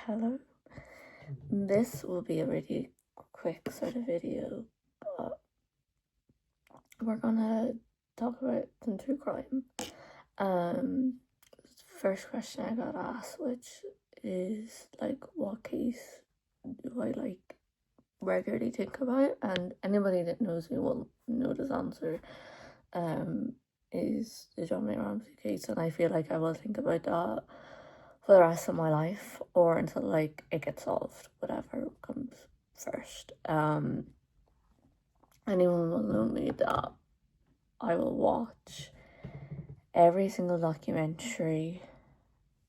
Hello. This will be a really quick sort of video, but we're gonna talk about some true crime. First question I got asked, which is like, what case do I like regularly think about? And anybody that knows me will know this answer. Is the JonBenét Ramsey case, and I feel like I will think about that for the rest of my life, or until like it gets solved, whatever comes first. Anyone will know me that I will watch every single documentary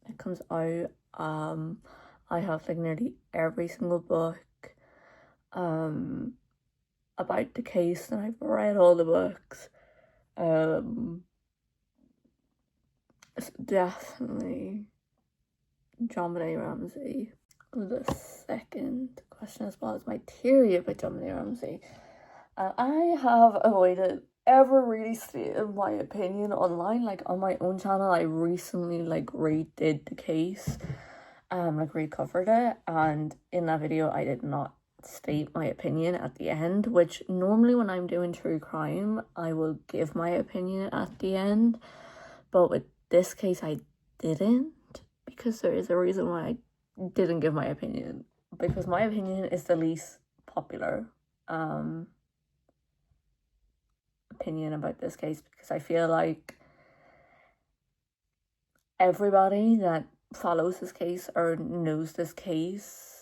that comes out. I have like nearly every single book about the case, and I've read all the books. It's definitely JonBenét Ramsey. The second question as well is my theory about JonBenét Ramsey. I have avoided ever really stating my opinion online. Like on my own channel, I recently like redid the case, like recovered it, and in that video I did not state my opinion at the end, which normally when I'm doing true crime I will give my opinion at the end, but with this case I didn't, because there is a reason why I didn't give my opinion, because my opinion is the least popular opinion about this case, because I feel like everybody that follows this case or knows this case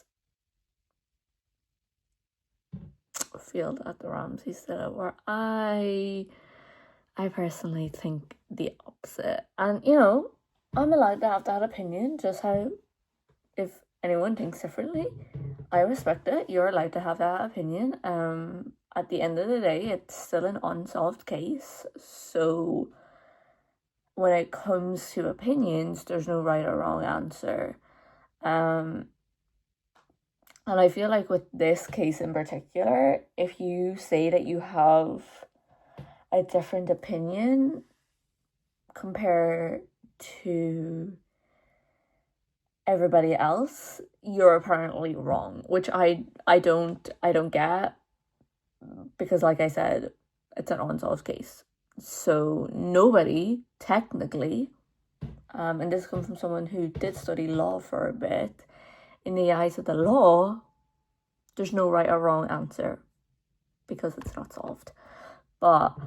feel that the Ramseys did it, where I personally think the opposite. And you know, I'm allowed to have that opinion, just how if anyone thinks differently, I respect it. You're allowed to have that opinion. At the end of the day, it's still an unsolved case, so when it comes to opinions, there's no right or wrong answer. And I feel like with this case in particular, if you say that you have a different opinion compared to everybody else, you're apparently wrong, which I don't get, because like I said, it's an unsolved case. So nobody technically, and this comes from someone who did study law for a bit, in the eyes of the law, there's no right or wrong answer because it's not solved. But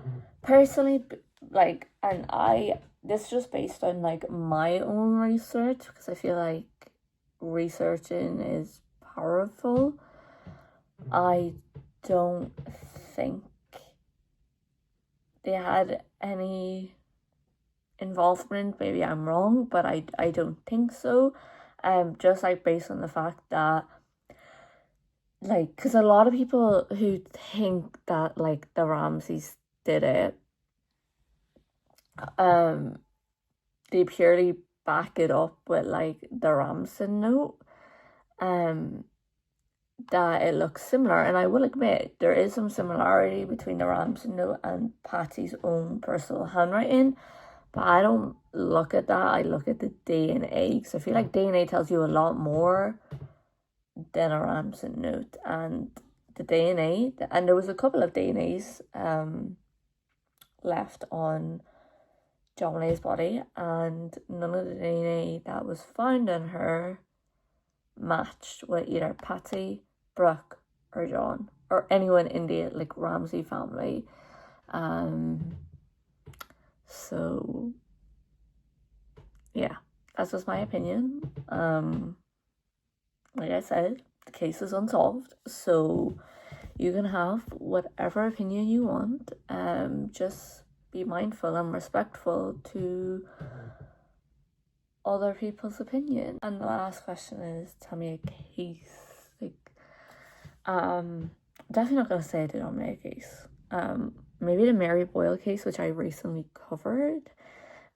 personally, like, and this is just based on like my own research, because I feel like researching is powerful. I don't think they had any involvement. Maybe I'm wrong, but I don't think so. Just like based on the fact that, like, because a lot of people who think that like the Ramseys did it, they purely back it up with like the Ramsden note, that it looks similar. And I will admit there is some similarity between the Ramsden note and Patsy's own personal handwriting, but I don't look at that. I look at the DNA, because I feel like DNA tells you a lot more than a Ramsden note. And the DNA, and there was a couple of DNAs left on JonBenét's body, and none of the DNA that was found on her matched with either Patsy, Brooke, or John, or anyone in the like Ramsey family. So yeah, that's just my opinion. Like I said, the case is unsolved, so you can have whatever opinion you want. Just be mindful and respectful to other people's opinion. And the last question is, tell me a case. Like, definitely not gonna say the JonBenét case. Maybe the Mary Boyle case, which I recently covered.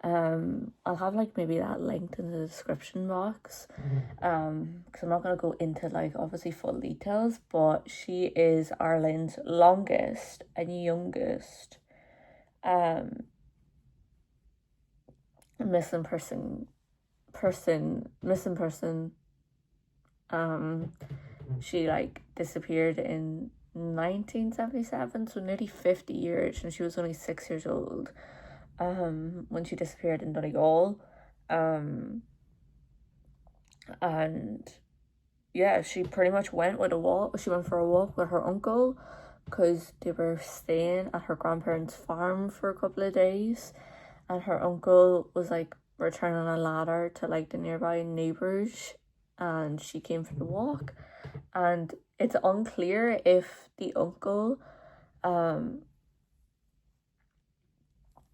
I'll have like maybe that linked in the description box, because I'm not gonna go into like obviously full details, but she is Ireland's longest and youngest missing person She like disappeared in 1977, so nearly 50 years, and she was only 6 years old when she disappeared in Donegal. And yeah, she pretty much went for a walk with her uncle, because they were staying at her grandparents' farm for a couple of days, and her uncle was like returning a ladder to like the nearby neighbors, and she came for the walk. And it's unclear if the uncle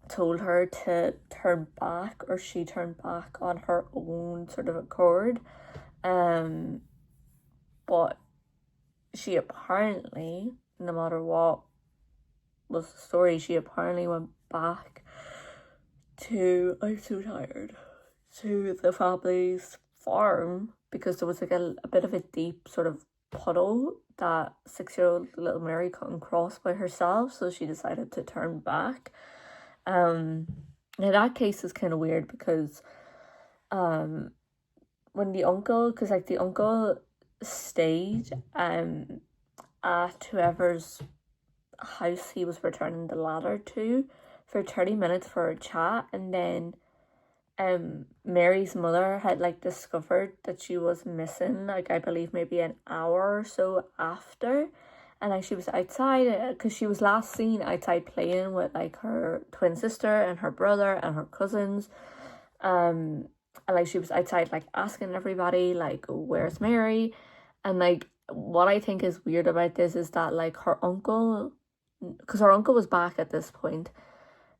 told her to turn back, or she turned back on her own sort of accord. But she apparently, no matter what was the story, she apparently went back to, I'm so tired, to the family's farm, because there was like a bit of a deep sort of puddle that 6-year-old little Mary couldn't cross by herself, so she decided to turn back. Now that case is kind of weird, because when the uncle, because like the uncle stayed at whoever's house he was returning the ladder to for 30 minutes for a chat, and then Mary's mother had like discovered that she was missing, like I believe maybe an hour or so after, and like she was outside, because she was last seen outside playing with like her twin sister and her brother and her cousins, and like she was outside like asking everybody like, where's Mary? And like what I think is weird about this is that like her uncle, because her uncle was back at this point,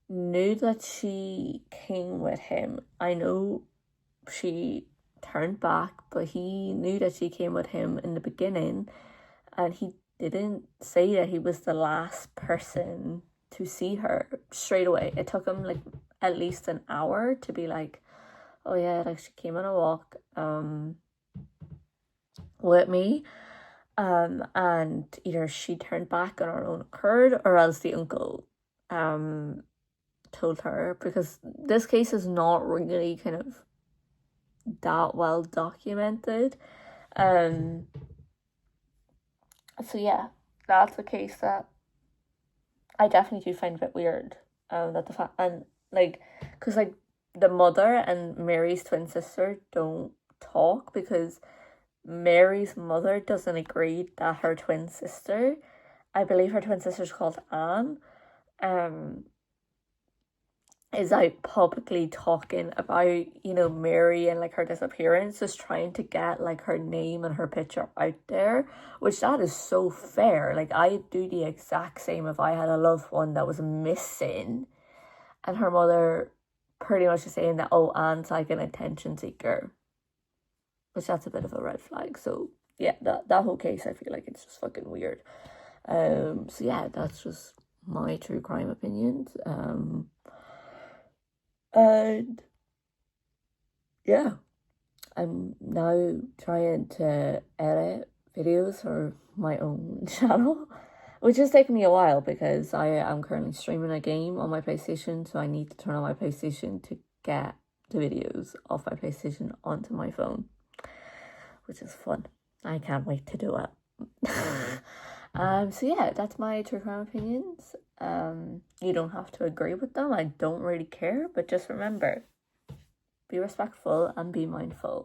knew that she came with him. I know she turned back, but he knew that she came with him in the beginning, and he didn't say that he was the last person to see her straight away. It took him like at least an hour to be like, oh yeah, like she came on a walk with me, and either she turned back on her own accord, or else the uncle told her, because this case is not really kind of that well documented. So yeah, that's a case that I definitely do find a bit weird. That the fact, and like, because like the mother and Mary's twin sister don't talk, because Mary's mother doesn't agree that her twin sister, I believe her twin sister's called Anne, is out publicly talking about, you know, Mary and like her disappearance, just trying to get like her name and her picture out there, which that is so fair. Like I'd do the exact same if I had a loved one that was missing, and her mother pretty much is saying that, oh, Anne's like an attention seeker, which that's a bit of a red flag. So yeah, that whole case, I feel like it's just fucking weird. So yeah, that's just my true crime opinions. And yeah, I'm now trying to edit videos for my own channel, which has taken me a while, because I am currently streaming a game on my PlayStation, so I need to turn on my PlayStation to get the videos off my PlayStation onto my phone, which is fun. I can't wait to do it. So yeah, that's my true crime opinions. You don't have to agree with them. I don't really care, but just remember, be respectful and be mindful.